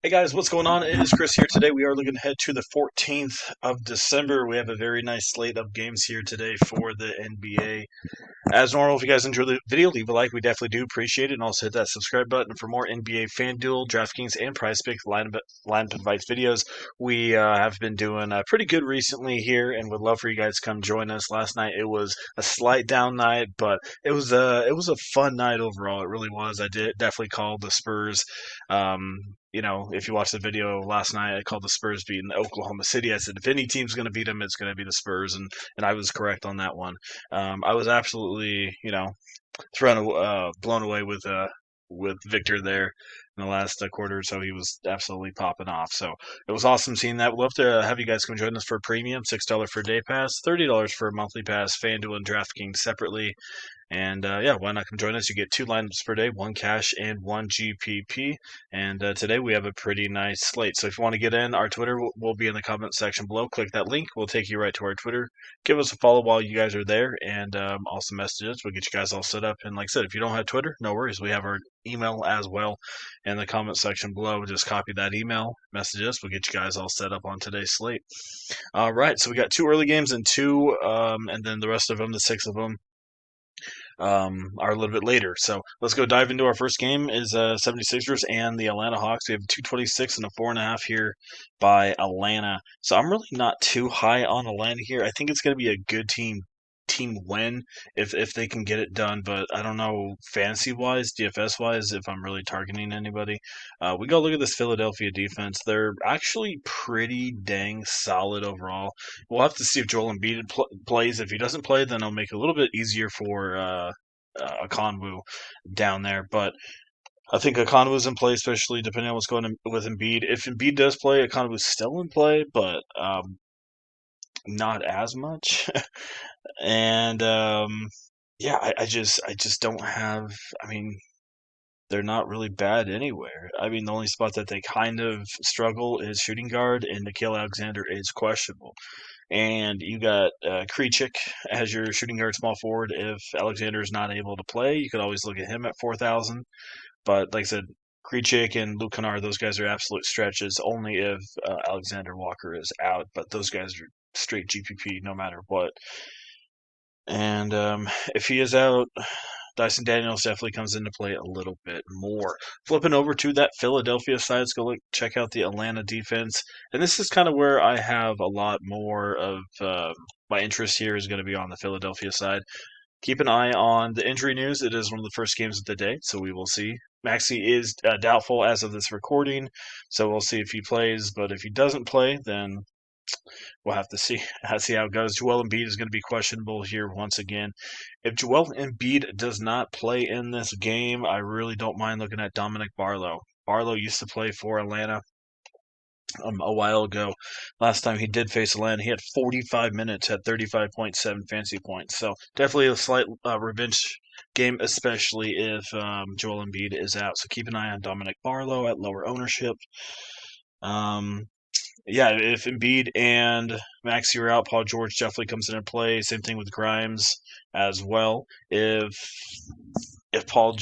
Hey guys, what's going on? It is Chris here today. We are looking ahead to the 14th of December. We have a very nice slate of games here today for the NBA. As normal, if you guys enjoy the video, leave a like. We definitely do appreciate it. And also hit that subscribe button for more NBA Fanduel, DraftKings, and PrizePicks lineup advice videos. We have been doing pretty good recently here and would love for you guys to come join us. Last night it was a slight down night, but it was a fun night overall. It really was. I did definitely call the Spurs. If you watched the video last night, I called the Spurs beating Oklahoma City. I said if any team's going to beat them, it's going to be the Spurs, and I was correct on that one. I was absolutely, blown away with Victor there in the last quarter or so. He was absolutely popping off. So it was awesome seeing that. We'd love to have you guys come join us for a premium, $6 for a day pass, $30 for a monthly pass, FanDuel and DraftKings separately. And yeah, why not come join us? You get 2 lineups per day, one cash and one GPP. And today we have a pretty nice slate. So if you want to get in, our Twitter will be in the comment section below. Click that link. We'll take you right to our Twitter. Give us a follow while you guys are there, and also messages. We'll get you guys all set up. And like I said, if you don't have Twitter, no worries. We have our email as well in the comment section below. Just copy that email, message us. We'll get you guys all set up on today's slate. All right, so we got two early games and and then the rest of them, the six of them, are a little bit later. So let's go dive into our first game is 76ers and the Atlanta Hawks. We have 226 and a 4.5 here by Atlanta. So I'm really not too high on Atlanta here. I think it's going to be a good team win if they can get it done. But I don't know fantasy wise, DFS wise, if I'm really targeting anybody. We go look at this Philadelphia defense. They're actually pretty dang solid overall. We'll have to see if Joel Embiid plays. If he doesn't play, then it'll make it a little bit easier for Okonwu down there. But I think Okonwu's in play, especially depending on what's going on with Embiid. If Embiid does play, Okonwu's still in play, but not as much. And yeah, I just don't have. I mean, they're not really bad anywhere. I mean, the only spot that they kind of struggle is shooting guard, and Nickeil Alexander is questionable. And you got Krejcik as your shooting guard small forward. If Alexander is not able to play, you could always look at him at 4,000. But like I said, Krejcik and Luke Kennard, those guys are absolute stretches. Only if Alexander Walker is out, but those guys are straight GPP no matter what. And if he is out, Dyson Daniels definitely comes into play a little bit more. Flipping over to that Philadelphia side, let's go check out the Atlanta defense. And this is kind of where I have a lot more of my interest here is going to be on the Philadelphia side. Keep an eye on the injury news. It is one of the first games of the day, so we will see. Maxey is doubtful as of this recording, so we'll see if he plays. But if he doesn't play, then we'll have to see how it goes. Joel Embiid is going to be questionable here once again. If Joel Embiid does not play in this game, I really don't mind looking at Dominic Barlow. Barlow used to play for Atlanta a while ago. Last time he did face Atlanta, he had 45 minutes at 35.7 fantasy points. So definitely a slight revenge game, especially if Joel Embiid is out. So keep an eye on Dominic Barlow at lower ownership. Yeah, if Embiid and Maxey are out, Paul George definitely comes into play. Same thing with Grimes as well. If Joel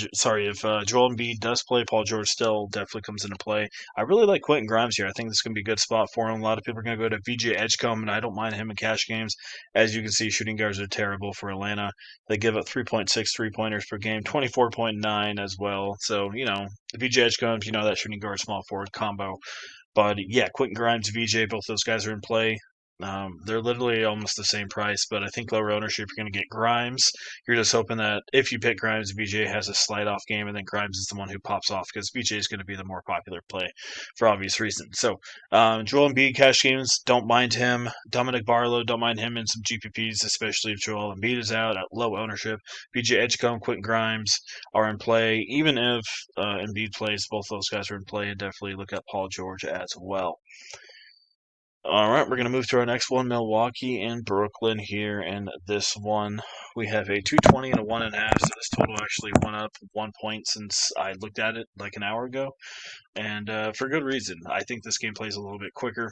Embiid does play, Paul George still definitely comes into play. I really like Quentin Grimes here. I think this is going to be a good spot for him. A lot of people are going to go to VJ Edgecombe, and I don't mind him in cash games. As you can see, shooting guards are terrible for Atlanta. They give up 3.6 3-pointers per game, 24.9 as well. So, VJ Edgecombe, that shooting guard small forward combo. But yeah, Quentin Grimes, VJ, both those guys are in play. They're literally almost the same price, but I think lower ownership, you're going to get Grimes. You're just hoping that if you pick Grimes, VJ has a slide off game, and then Grimes is the one who pops off because VJ is going to be the more popular play for obvious reasons. So, Joel Embiid, cash games, don't mind him. Dominic Barlow, don't mind him in some GPPs, especially if Joel Embiid is out at low ownership. VJ Edgecombe, Quentin Grimes are in play. Even if Embiid plays, both those guys are in play, and definitely look at Paul George as well. All right, we're going to move to our next one, Milwaukee and Brooklyn here. And this one, we have a 220 and a 1.5. So this total actually went up 1 point since I looked at it like an hour ago. And for good reason. I think this game plays a little bit quicker.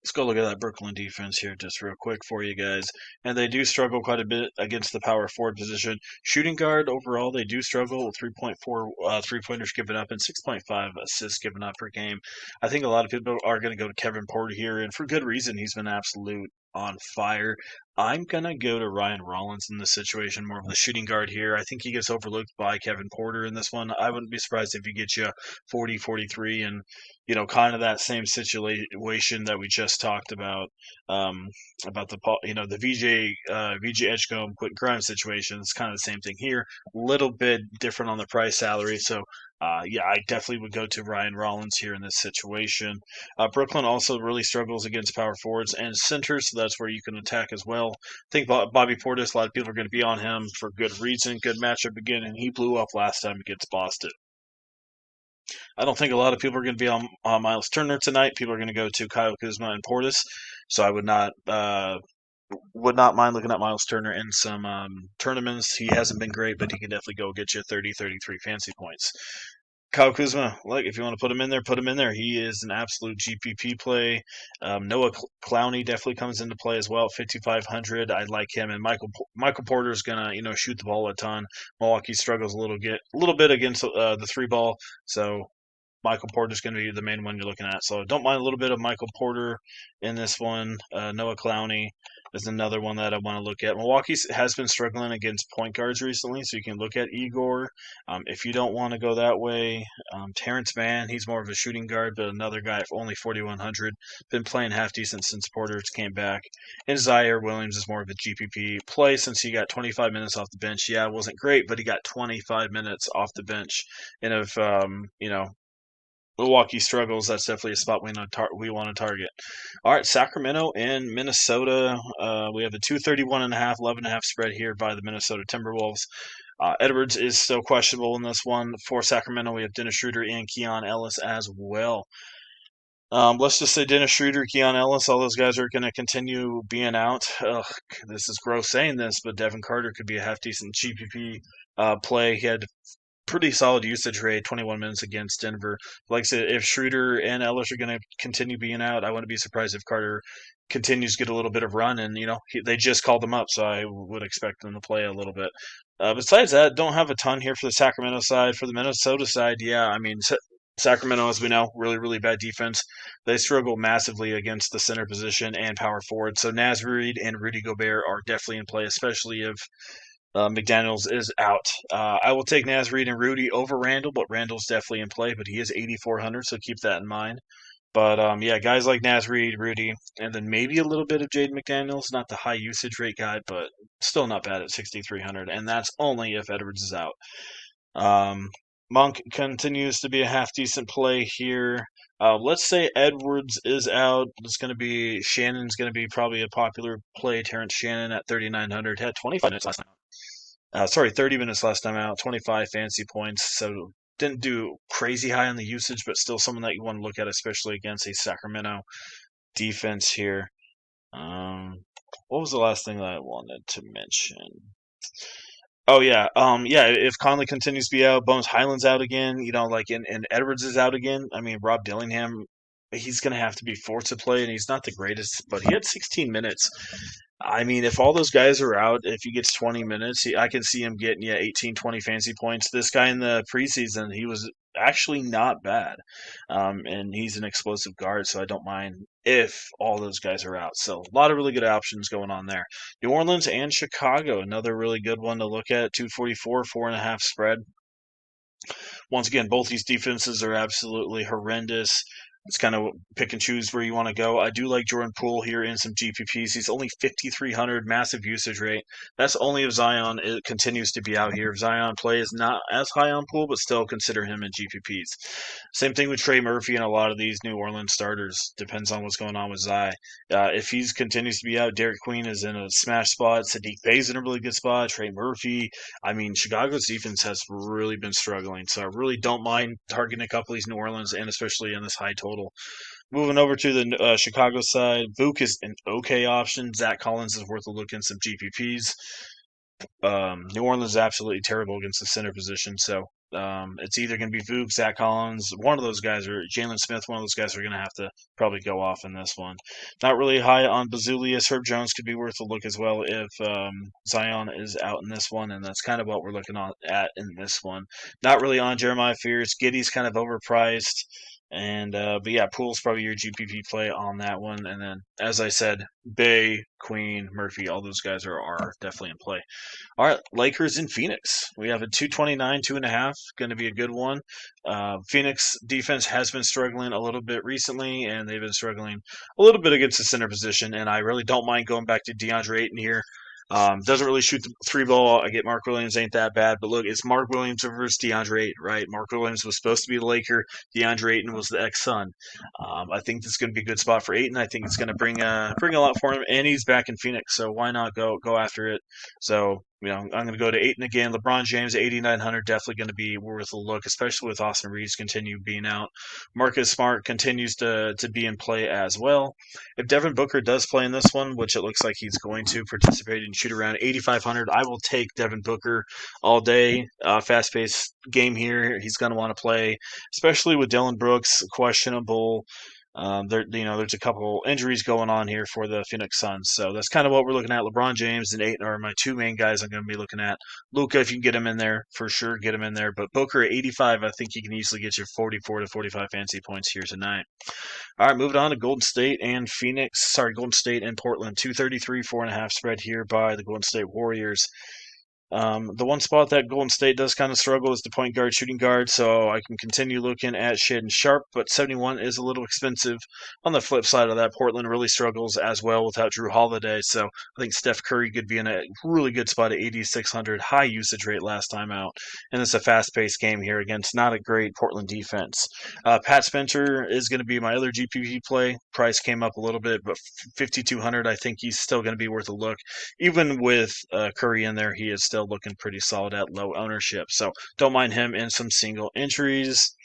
Let's go look at that Brooklyn defense here just real quick for you guys. And they do struggle quite a bit against the power forward position. Shooting guard overall, they do struggle with 3.4 3-pointers given up and 6.5 assists given up per game. I think a lot of people are going to go to Kevin Porter here, and for good reason. He's been absolute on fire. I'm going to go to Ryan Rollins in this situation, more of the shooting guard here. I think he gets overlooked by Kevin Porter in this one. I wouldn't be surprised if he gets you 40, 43, and kind of that same situation that we just talked about the VJ Edgecombe Quentin Grimes situation. It's kind of the same thing here, a little bit different on the price salary. So yeah, I definitely would go to Ryan Rollins here in this situation. Brooklyn also really struggles against power forwards and centers, so that's where you can attack as well. I think Bobby Portis, a lot of people are going to be on him for good reason. Good matchup again, and he blew up last time against Boston. I don't think a lot of people are going to be on Miles Turner tonight. People are going to go to Kyle Kuzma and Portis, so I would not mind looking at Miles Turner in some tournaments. He hasn't been great, but he can definitely go get you 30, 33 fancy points. Kyle Kuzma, like if you want to put him in there, put him in there. He is an absolute GPP play. Noah Clowney definitely comes into play as well. 5,500, I like him. And Michael Porter's gonna shoot the ball a ton. Milwaukee struggles a little bit against the three ball, so Michael Porter is going to be the main one you're looking at. So don't mind a little bit of Michael Porter in this one. Noah Clowney is another one that I want to look at. Milwaukee has been struggling against point guards recently, so you can look at Igor. If you don't want to go that way, Terrence Mann, he's more of a shooting guard, but another guy at only 4,100. Been playing half decent since Porter came back. And Zaire Williams is more of a GPP play since he got 25 minutes off the bench. Yeah, it wasn't great, but he got 25 minutes off the bench. And if, Milwaukee struggles, that's definitely a spot we want to target. All right, Sacramento and Minnesota. We have a 231.5, 11.5 spread here by the Minnesota Timberwolves. Edwards is still questionable in this one. For Sacramento, we have Dennis Schroeder and Keon Ellis as well. Let's just say Dennis Schroeder, Keon Ellis, all those guys are going to continue being out. Ugh, this is gross saying this, but Devin Carter could be a half-decent GPP play. He had pretty solid usage rate, 21 minutes against Denver. Like I said, if Schroeder and Ellis are going to continue being out, I wouldn't be surprised if Carter continues to get a little bit of run. And, they just called him up, so I would expect them to play a little bit. Besides that, don't have a ton here for the Sacramento side. For the Minnesota side, yeah, I mean, Sacramento, as we know, really, really bad defense. They struggle massively against the center position and power forward. So Naz Reid and Rudy Gobert are definitely in play, especially if McDaniels is out. I will take Naz Reid and Rudy over Randall, but Randall's definitely in play, but he is 8,400, so keep that in mind. But yeah, guys like Naz Reid, Rudy, and then maybe a little bit of Jaden McDaniels, not the high usage rate guy, but still not bad at 6,300, and that's only if Edwards is out. Monk continues to be a half decent play here. Let's say Edwards is out. Shannon's going to be probably a popular play. Terrence Shannon at 3,900 had 25 minutes last time. 30 minutes last time out, 25 fancy points. So didn't do crazy high on the usage, but still someone that you want to look at, especially against a Sacramento defense here. What was the last thing that I wanted to mention? Oh yeah, yeah. If Conley continues to be out, Bones Highland's out again. And Edwards is out again. I mean, Rob Dillingham, he's gonna have to be forced to play, and he's not the greatest, but he had 16 minutes. I mean, if all those guys are out, if he gets 20 minutes, I can see him getting 18, 20 fancy points. This guy in the preseason, he was actually not bad. And he's an explosive guard, so I don't mind if all those guys are out. So a lot of really good options going on there. New Orleans and Chicago, another really good one to look at. 244, 4.5 spread. Once again, both these defenses are absolutely horrendous. It's kind of pick and choose where you want to go. I do like Jordan Poole here in some GPPs. He's only 5,300, massive usage rate. That's only if Zion continues to be out here. If Zion play is not as high on Poole, but still consider him in GPPs. Same thing with Trey Murphy and a lot of these New Orleans starters. Depends on what's going on with Zy. If he continues to be out, Derek Queen is in a smash spot. Sadiq Bey's in a really good spot. Trey Murphy. I mean, Chicago's defense has really been struggling, so I really don't mind targeting a couple of these New Orleans, and especially in this high total. Moving over to the Chicago side, Vuk is an okay option. Zach Collins is worth a look in some GPPs. New Orleans is absolutely terrible against the center position, so It's either going to be Vooch, Zach Collins, one of those guys, or Jalen Smith. One of those guys are going to have to probably go off in this one. Not really high on Bazulius. Herb Jones could be worth a look as well if Zion is out in this one, and that's kind of what we're looking at in this one. Not really on Jeremiah Fears. Giddy's kind of overpriced. And but yeah, Poole's probably your GPP play on that one. And then, as I said, Bay, Queen, Murphy, all those guys are definitely in play. All right, Lakers in Phoenix. We have a 229, 2.5, going to be a good one. Phoenix defense has been struggling a little bit recently, and they've been struggling a little bit against the center position. And I really don't mind going back to DeAndre Ayton here. Doesn't really shoot the three ball. I get Mark Williams ain't that bad, but look, it's Mark Williams versus DeAndre Ayton, right? Mark Williams was supposed to be the Laker. DeAndre Ayton was the ex-Sun. I think this is going to be a good spot for Ayton. I think it's going to bring a lot for him, and he's back in Phoenix, so why not go after it? So I'm going to go to Ayton again. LeBron James, 8,900, definitely going to be worth a look, especially with Austin Reeves continue being out. Marcus Smart continues to be in play as well. If Devin Booker does play in this one, which it looks like he's going to participate and shoot around 8,500, I will take Devin Booker all day. Fast-paced game here. He's going to want to play, especially with Dylan Brooks questionable. There's a couple injuries going on here for the Phoenix Suns, so that's kind of what we're looking at. LeBron James and Ayton are my two main guys I'm going to be looking at. Luka, if you can get him in there, for sure, get him in there. But Booker at 85, I think he can easily get you 44 to 45 fantasy points here tonight. All right, moving on to Golden State and Phoenix. Sorry, Golden State and Portland. 233, 4.5 spread here by the Golden State Warriors. The one spot that Golden State does kind of struggle is the point guard, shooting guard, so I can continue looking at Shaedon Sharpe, but 71 is a little expensive. On the flip side of that, Portland really struggles as well without Drew Holiday, so I think Steph Curry could be in a really good spot at 8,600, high usage rate last time out, and it's a fast-paced game here against not a great Portland defense. Pat Spencer is going to be my other GPP play. Price came up a little bit, but 5,200, I think he's still going to be worth a look. Even with Curry in there, he is still looking pretty solid at low ownership. So don't mind him in some single entries.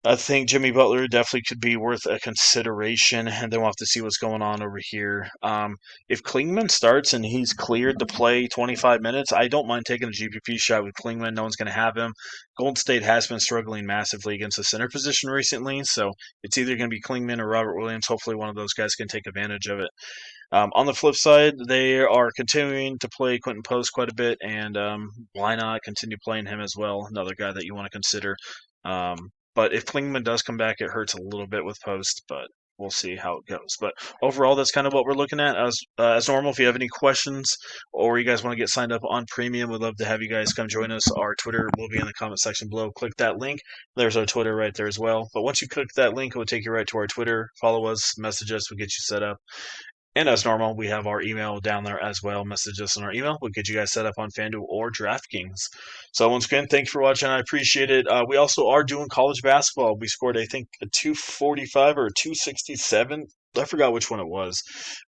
I think Jimmy Butler definitely could be worth a consideration, and then we'll have to see what's going on over here. If Klingman starts and he's cleared to play 25 minutes, I don't mind taking a GPP shot with Klingman. No one's going to have him. Golden State has been struggling massively against the center position recently, so it's either going to be Klingman or Robert Williams. Hopefully one of those guys can take advantage of it. On the flip side, they are continuing to play Quentin Post quite a bit, and why not continue playing him as well? Another guy that you want to consider. But if Klingman does come back, it hurts a little bit with Post, but we'll see how it goes. But overall, that's kind of what we're looking at. As normal, if you have any questions or you guys want to get signed up on Premium, we'd love to have you guys come join us. Our Twitter will be in the comment section below. Click that link. There's our Twitter right there as well. But once you click that link, it will take you right to our Twitter. Follow us, message us, we'll get you set up. And as normal, we have our email down there as well. Message us on our email. We'll get you guys set up on Fanduel or DraftKings. So once again, thank you for watching. I appreciate it. We also are doing college basketball. We scored, I think, a 245 or a 267. I forgot which one it was,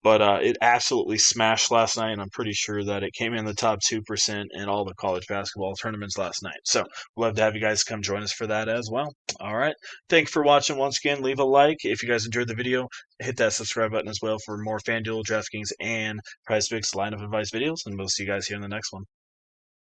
but it absolutely smashed last night, and I'm pretty sure that it came in the top 2% in all the college basketball tournaments last night. So we'd love to have you guys come join us for that as well. All right. Thank you for watching once again. Leave a like if you guys enjoyed the video. Hit that subscribe button as well for more FanDuel, DraftKings, and PrizePicks line of advice videos, and we'll see you guys here in the next one.